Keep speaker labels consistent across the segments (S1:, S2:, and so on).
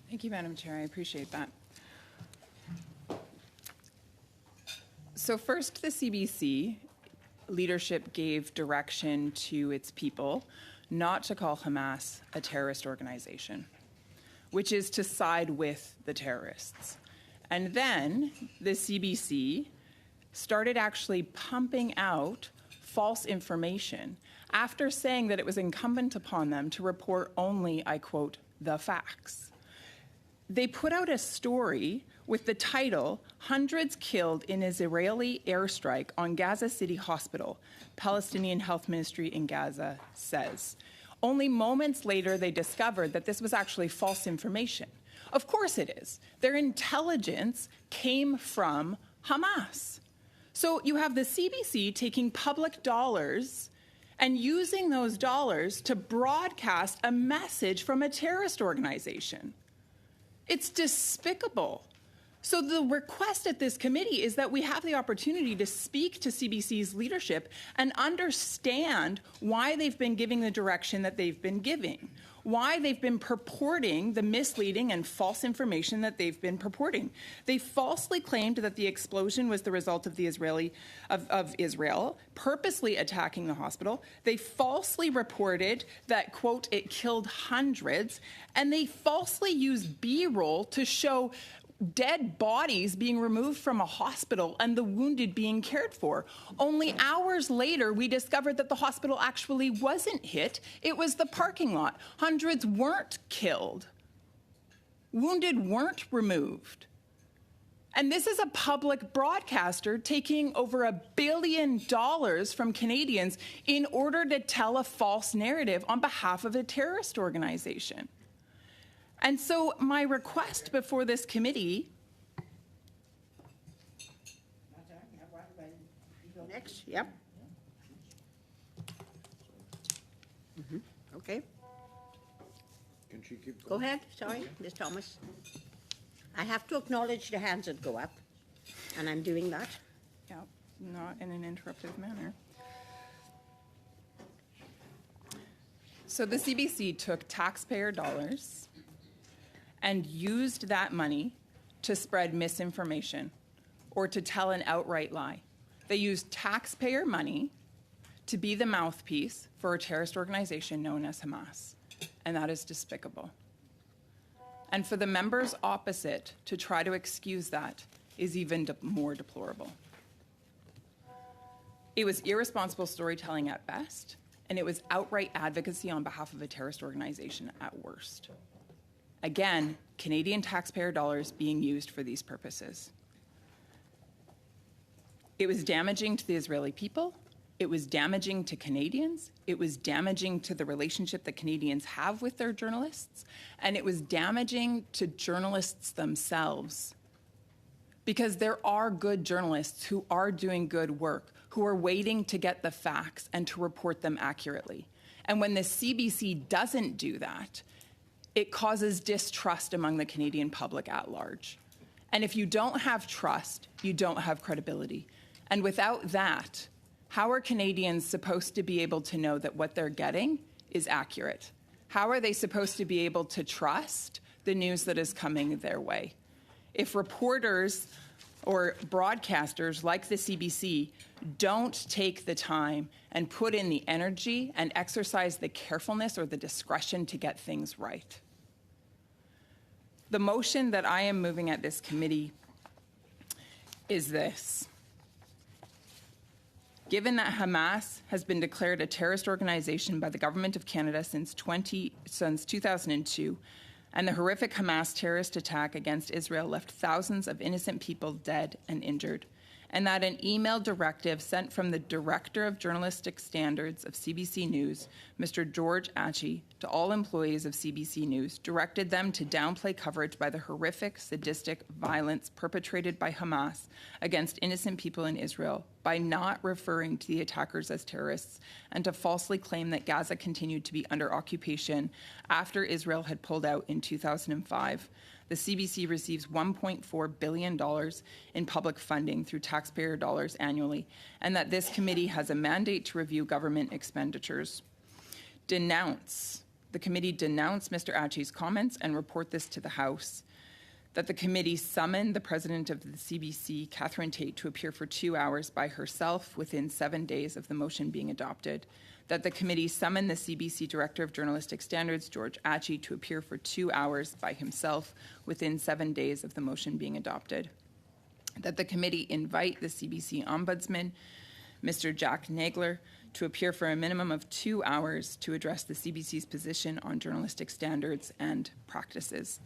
S1: Thank you, Madam Chair. I appreciate that. So first, the CBC leadership gave direction to its people not to call Hamas a terrorist organization, which is to side with the terrorists. And then the CBC started actually pumping out false information after saying that it was incumbent upon them to report only, I quote, the facts. They put out a story with the title, "Hundreds Killed in Israeli Airstrike on Gaza City Hospital, Palestinian Health Ministry in Gaza says." Only moments later, they discovered that this was actually false information. Of course it is. Their intelligence came from Hamas. So you have the CBC taking public dollars and using those dollars to broadcast a message from a terrorist organization. It's despicable. So the request at this committee is that we have the opportunity to speak to CBC's leadership and understand why they've been giving the direction that they've been giving, why they've been purporting the misleading and false information that they've been purporting. They falsely claimed that the explosion was the result of Israel purposely attacking the hospital. They falsely reported that, quote, it killed hundreds, and they falsely used B-roll to show dead bodies being removed from a hospital and the wounded being cared for. Only hours later, we discovered that the hospital actually wasn't hit. It was the parking lot. Hundreds weren't killed. Wounded weren't removed. And this is a public broadcaster taking over $1 billion from Canadians in order to tell a false narrative on behalf of a terrorist organization. And so my request before this committee...
S2: Next, yep. Okay.
S3: Can she keep
S2: Go
S3: going?
S2: ahead, sorry, Ms. Thomas. I have to acknowledge the hands that go up, and I'm doing that.
S1: Yeah, not in an interruptive manner. So the CBC took taxpayer dollars and used that money to spread misinformation or to tell an outright lie. They used taxpayer money to be the mouthpiece for a terrorist organization known as Hamas, and that is despicable. And for the members opposite to try to excuse that is even more deplorable. It was irresponsible storytelling at best, and it was outright advocacy on behalf of a terrorist organization at worst. Again, Canadian taxpayer dollars being used for these purposes. It was damaging to the Israeli people. It was damaging to Canadians. It was damaging to the relationship that Canadians have with their journalists. And it was damaging to journalists themselves. Because there are good journalists who are doing good work, who are waiting to get the facts and to report them accurately. And when the CBC doesn't do that, it causes distrust among the Canadian public at large. And if you don't have trust, you don't have credibility. And without that, how are Canadians supposed to be able to know that what they're getting is accurate? How are they supposed to be able to trust the news that is coming their way? If reporters or broadcasters like the CBC don't take the time and put in the energy and exercise the carefulness or the discretion to get things right. The motion that I am moving at this committee is this. Given that Hamas has been declared a terrorist organization by the Government of Canada since 2002, and the horrific Hamas terrorist attack against Israel left thousands of innocent people dead and injured, and that an email directive sent from the Director of Journalistic Standards of CBC News, Mr. George Atchie, to all employees of CBC News, directed them to downplay coverage by the horrific, sadistic violence perpetrated by Hamas against innocent people in Israel by not referring to the attackers as terrorists, and to falsely claim that Gaza continued to be under occupation after Israel had pulled out in 2005. The CBC receives $1.4 billion in public funding through taxpayer dollars annually, and that this committee has a mandate to review government expenditures. Denounce the committee denounce Mr. Achi's comments and report this to the House, that the committee summon the president of the CBC, Catherine Tate, to appear for 2 hours by herself within 7 days of the motion being adopted, that the committee summon the CBC Director of Journalistic Standards, George Achi, to appear for 2 hours by himself within 7 days of the motion being adopted, that the committee invite the CBC Ombudsman, Mr. Jack Nagler, to appear for a minimum of 2 hours to address the CBC's position on journalistic standards and practices.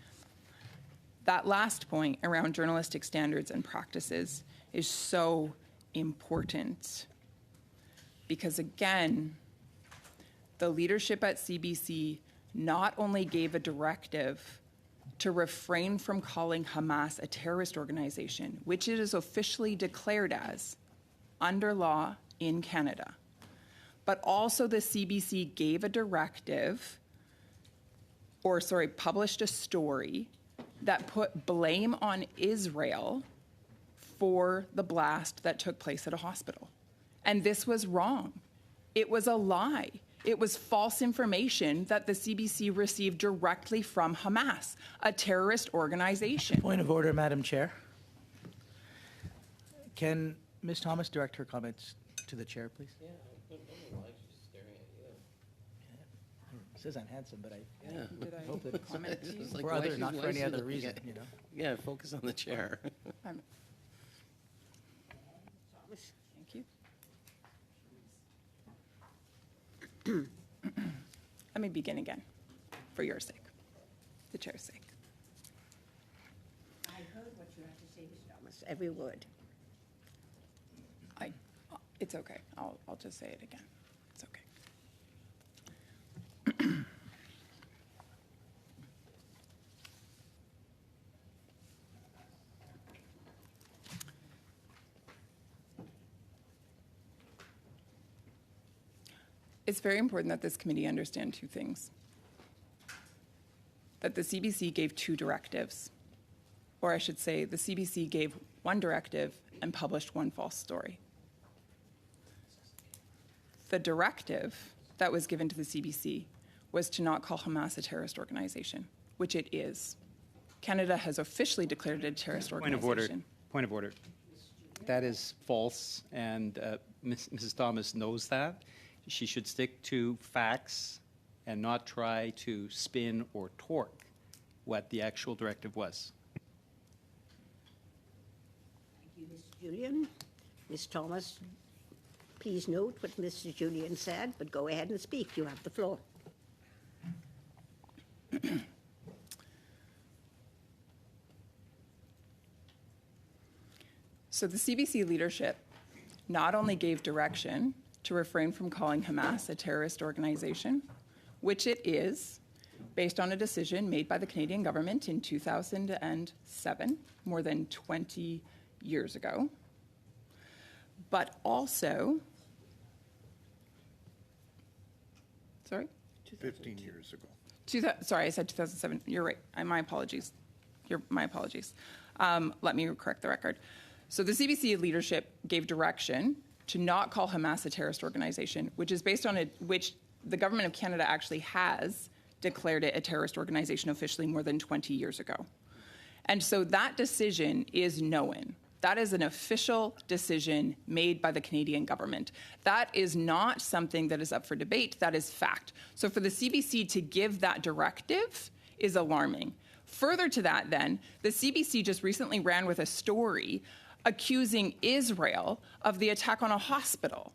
S1: That last point around journalistic standards and practices is so important because, again, the leadership at CBC not only gave a directive to refrain from calling Hamas a terrorist organization, which it is officially declared as under law in Canada, but also the CBC gave a directive, published a story that put blame on Israel for the blast that took place at a hospital. And this was wrong. It was a lie. It was false information that the CBC received directly from Hamas, a terrorist organization.
S4: Point of order, Madam Chair. Can Ms. Thomas direct her comments to the chair, please?
S5: Yeah, I don't know why she's staring at you.
S4: It says I'm handsome, but I
S5: Yeah.
S1: Did I
S4: hope that
S1: comment to you?
S5: It's like,
S4: for
S5: why
S4: other,
S5: she's-
S4: not
S5: why
S4: for any
S5: she's
S4: other
S5: looking
S4: reason,
S5: at-
S4: you know.
S5: Yeah, focus on the chair.
S1: Thank you. Let me begin again, for your sake, the chair's sake.
S2: I heard what you had to say, Ms. Thomas, every word.
S1: It's okay. I'll just say it again. It's okay. It's very important that this committee understand two things. That the CBC gave two directives, or I should say the CBC gave one directive and published one false story. The directive that was given to the CBC was to not call Hamas a terrorist organization, which it is. Canada has officially declared it a terrorist organization.
S6: Point of order. That is false, and Mrs. Thomas knows that. She should stick to facts and not try to spin or torque what the actual directive was.
S2: Thank you, Mr. Julian. Ms. Thomas, please note what Mr. Julian said, but go ahead and speak. You have the floor.
S1: So the CBC leadership not only gave direction to refrain from calling Hamas a terrorist organization, which it is, based on a decision made by the Canadian government in 2007, more than 20 years ago, but also, sorry?
S3: 15 years ago.
S1: Sorry, I said 2007. You're right. My apologies. My apologies. Let me correct the record. So the CBC leadership gave direction to not call Hamas a terrorist organization, which is based on which the government of Canada actually has declared it a terrorist organization officially more than 20 years ago. And so that decision is known. That is an official decision made by the Canadian government. That is not something that is up for debate. That is fact. So for the CBC to give that directive is alarming. Further to that, then, the CBC just recently ran with a story accusing Israel of the attack on a hospital.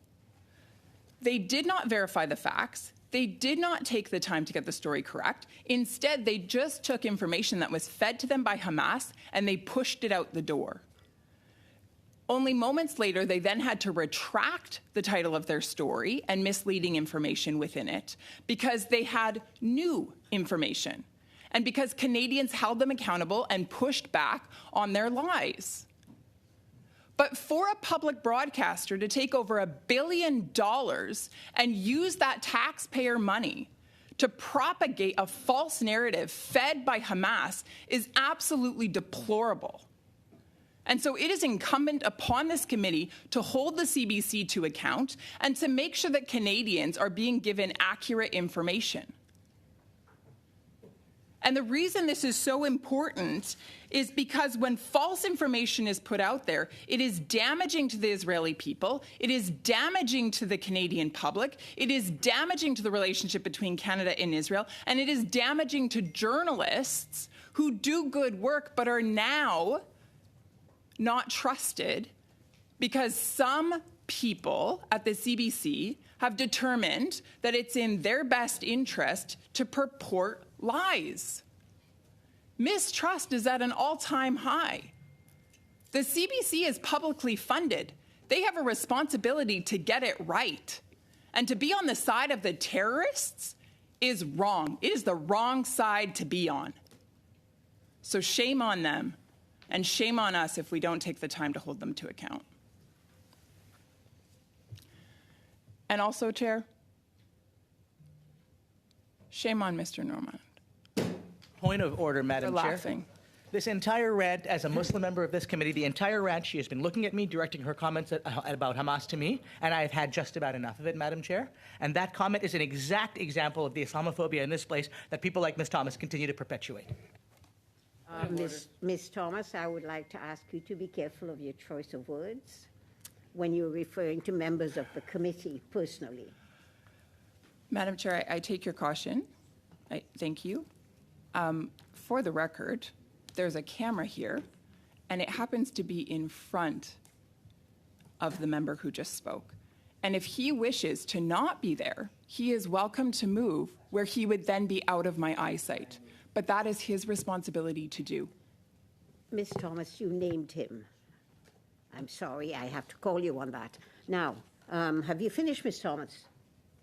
S1: They did not verify the facts. They did not take the time to get the story correct. Instead, they just took information that was fed to them by Hamas and they pushed it out the door. Only moments later, they then had to retract the title of their story and misleading information within it because they had new information and because Canadians held them accountable and pushed back on their lies. But for a public broadcaster to take over $1 billion and use that taxpayer money to propagate a false narrative fed by Hamas is absolutely deplorable. And so it is incumbent upon this committee to hold the CBC to account and to make sure that Canadians are being given accurate information. And the reason this is so important is because when false information is put out there, it is damaging to the Israeli people, it is damaging to the Canadian public, it is damaging to the relationship between Canada and Israel, and it is damaging to journalists who do good work but are now not trusted because some people at the CBC have determined that it's in their best interest to purport lies. Mistrust is at an all-time high. The CBC is publicly funded. They have a responsibility to get it right. And to be on the side of the terrorists is wrong. It is the wrong side to be on. So shame on them, and shame on us if we don't take the time to hold them to account. And also, Chair, shame on Mr. Normand.
S4: Point of order, Madam
S1: For
S4: Chair.
S1: laughing.
S4: This entire rant, as a Muslim member of this committee, the entire rant, she has been looking at me, directing her comments about Hamas to me, and I have had just about enough of it, Madam Chair. And that comment is an exact example of the Islamophobia in this place that people like Ms. Thomas continue to perpetuate.
S2: Ms. Thomas, I would like to ask you to be careful of your choice of words when you're referring to members of the committee personally.
S1: Madam Chair, I take your caution. Thank you. For the record, there's a camera here, and it happens to be in front of the member who just spoke. And if he wishes to not be there, he is welcome to move where he would then be out of my eyesight. But that is his responsibility to do.
S2: Ms. Thomas, you named him. I'm sorry, I have to call you on that. Now, have you finished, Ms. Thomas?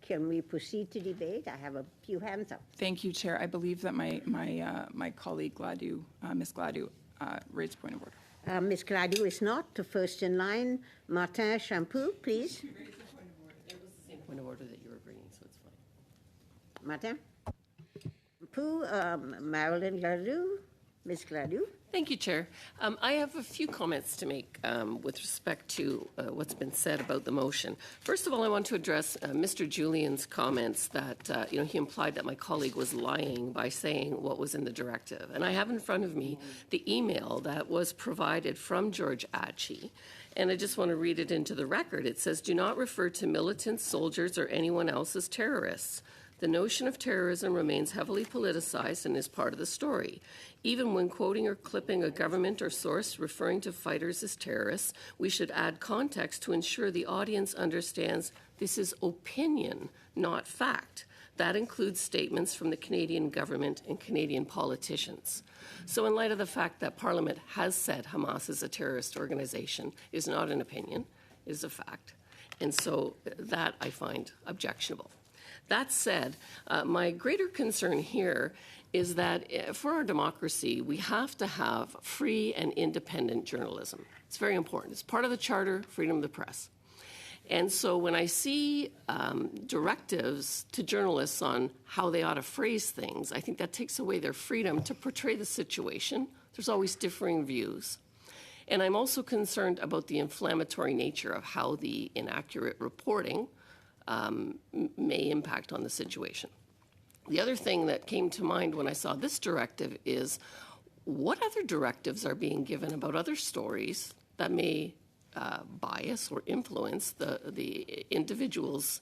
S2: Can we proceed to debate? I have a few hands up.
S1: Thank you, Chair. I believe that my colleague Gladue, Ms. Gladue, raised a point of order.
S2: Ms. Gladue is not. The first in line, Martin Champoux, please.
S5: It was the same point of order that you were bringing, so it's fine.
S2: Martin? Champoux, Marilyn Gladue, Ms. Gladue.
S5: Thank you, Chair. I have a few comments to make with respect to what's been said about the motion. First of all, I want to address Mr. Julian's comments that, he implied that my colleague was lying by saying what was in the directive. And I have in front of me the email that was provided from George Atchie. And I just want to read it into the record. It says, "Do not refer to militants, soldiers, or anyone else as terrorists. The notion of terrorism remains heavily politicized and is part of the story. Even when quoting or clipping a government or source referring to fighters as terrorists, we should add context to ensure the audience understands this is opinion, not fact. That includes statements from the Canadian government and Canadian politicians." So in light of the fact that Parliament has said Hamas is a terrorist organization, is not an opinion, is a fact. And so that I find objectionable. That said, my greater concern here is that for our democracy, we have to have free and independent journalism. It's very important. It's part of the Charter, freedom of the press. And so when I see directives to journalists on how they ought to phrase things, I think that takes away their freedom to portray the situation. There's always differing views. And I'm also concerned about the inflammatory nature of how the inaccurate reporting may impact on the situation. The other thing that came to mind when I saw this directive is what other directives are being given about other stories that may bias or influence the individual's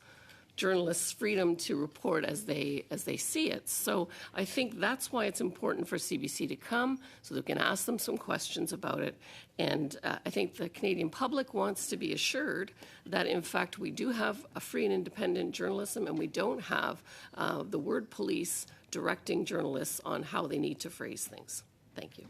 S5: journalists' freedom to report as they see it. So I think that's why it's important for CBC to come so that we can ask them some questions about it. And I think the Canadian public wants to be assured that, in fact, we do have a free and independent journalism and we don't have the word police directing journalists on how they need to phrase things. Thank you.